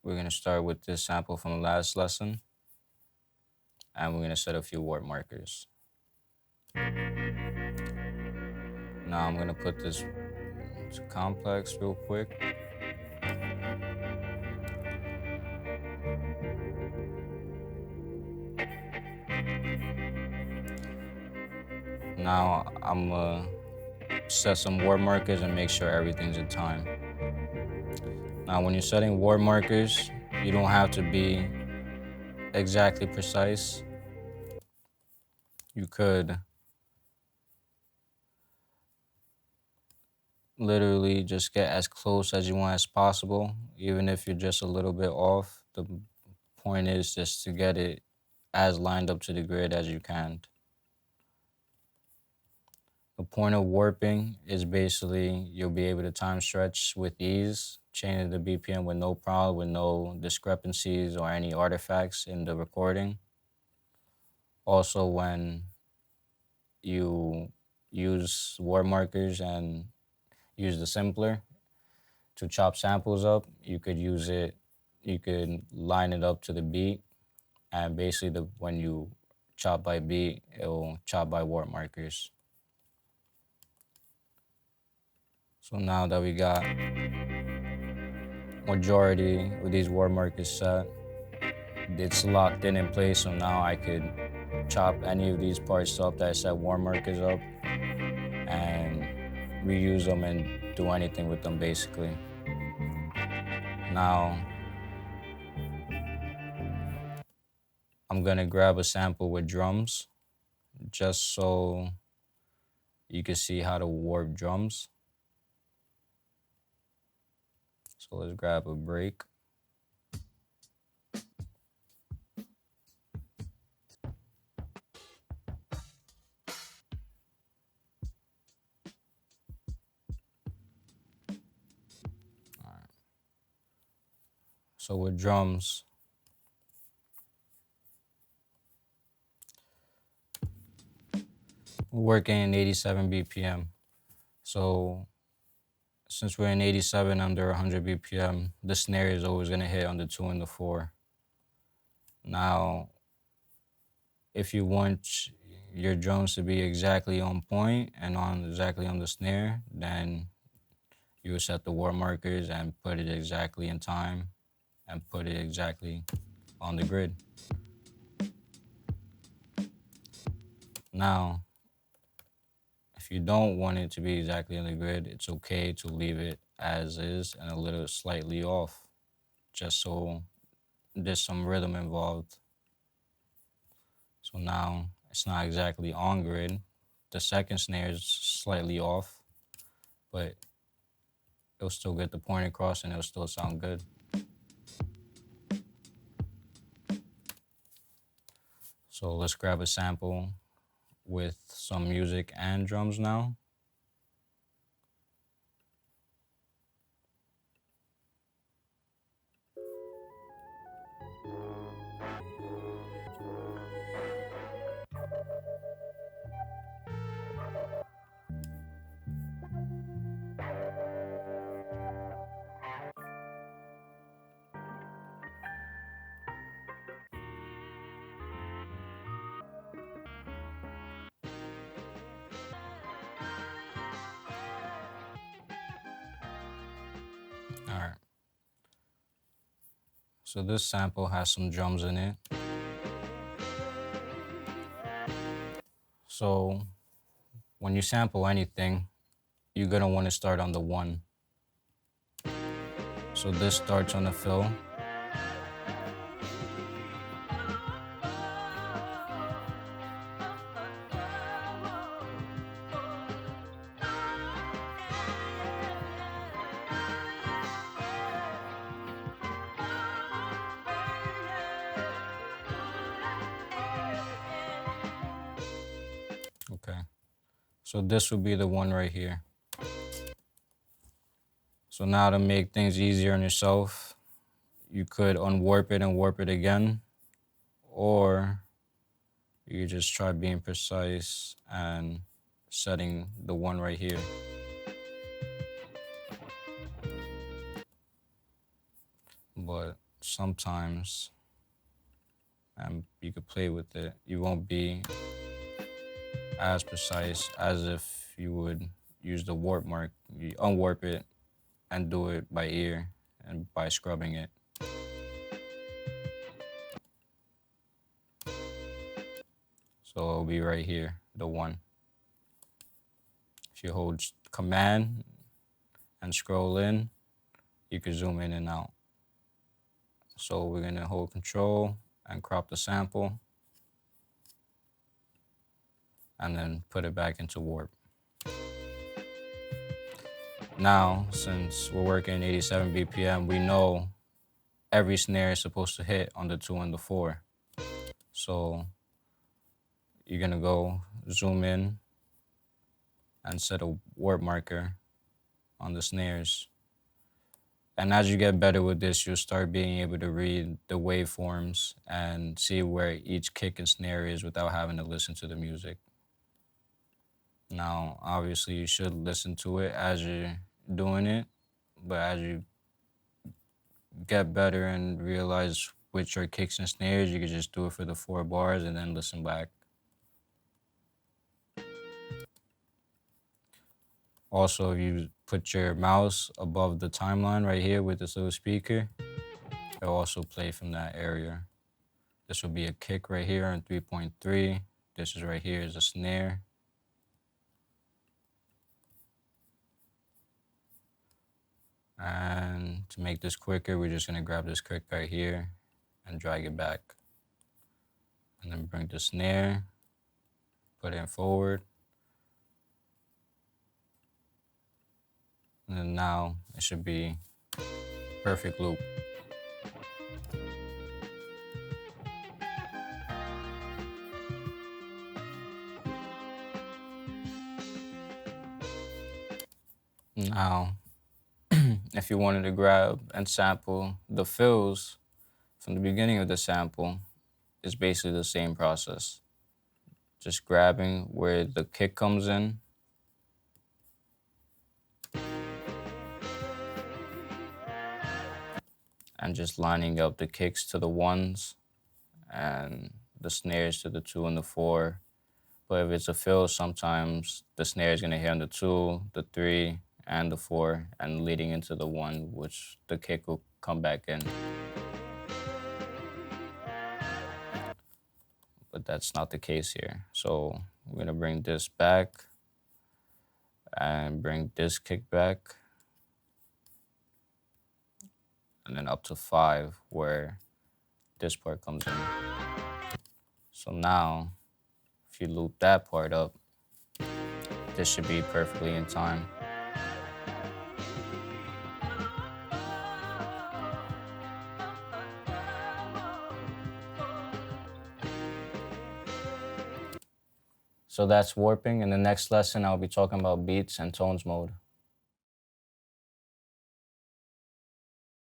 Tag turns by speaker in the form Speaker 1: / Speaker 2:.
Speaker 1: We're gonna start with this sample from the last lesson, and we're gonna set a few warp markers. Now I'm gonna put this to complex real quick. Now I'm gonna set some warp markers and make sure everything's in time. Now when you're setting warp markers, you don't have to be exactly precise. You could literally just get as close as you want as possible, even if you're just a little bit off. The point is just to get it as lined up to the grid as you can. The point of warping is basically you'll be able to time stretch with ease, changing the BPM with no problem, with no discrepancies or any artifacts in the recording. Also, when you use warp markers and use the sampler to chop samples up, you could use it, you could line it up to the beat, and basically when you chop by beat, it will chop by warp markers. So now that we got majority of these warp markers set, it's locked in place, so now I could chop any of these parts up that I set warp markers up and reuse them and do anything with them basically. Now I'm gonna grab a sample with drums just so you can see how to warp drums. So let's grab a break. All right. So with drums, we're working in 87 BPM. So since we're in 87 under 100 BPM, the snare is always gonna hit on the 2 and the 4. Now, if you want your drums to be exactly on point and exactly on the snare, then you would set the warp markers and put it exactly in time and put it exactly on the grid. Now, if you don't want it to be exactly on the grid, it's okay to leave it as is and a little slightly off, just so there's some rhythm involved. So now it's not exactly on grid. The second snare is slightly off, but it'll still get the point across and it'll still sound good. So let's grab a sample with some music and drums now. All right. So this sample has some drums in it. So when you sample anything, you're gonna want to start on the 1. So this starts on the fill. Okay. So this would be the 1 right here. So now to make things easier on yourself, you could unwarp it and warp it again, or you just try being precise and setting the 1 right here. But sometimes, and you could play with it, you won't be as precise as if you would use the warp mark. You unwarp it and do it by ear and by scrubbing it. So it'll be right here, the 1. If you hold Command and scroll in, you can zoom in and out. So we're gonna hold Control and crop the sample, and then put it back into warp. Now, since we're working 87 BPM, we know every snare is supposed to hit on the 2 and the 4. So you're gonna go zoom in and set a warp marker on the snares. And as you get better with this, you'll start being able to read the waveforms and see where each kick and snare is without having to listen to the music. Now, obviously, you should listen to it as you're doing it, but as you get better and realize which are kicks and snares, you can just do it for the 4 bars and then listen back. Also, if you put your mouse above the timeline right here with this little speaker, it'll also play from that area. This will be a kick right here on 3.3. This is right here is a snare. And to make this quicker, we're just gonna grab this kick right here and drag it back. And then bring the snare, put it forward. And then now it should be perfect loop. Now, if you wanted to grab and sample the fills from the beginning of the sample, it's basically the same process. Just grabbing where the kick comes in, and just lining up the kicks to the 1s and the snares to the 2 and the 4. But if it's a fill, sometimes the snare is gonna hit on the 2, the 3, and the 4, and leading into the 1, which the kick will come back in. But that's not the case here. So we're gonna bring this back and bring this kick back, and then up to 5 where this part comes in. So now, if you loop that part up, this should be perfectly in time. So that's warping. In the next lesson, I'll be talking about beats and tones mode.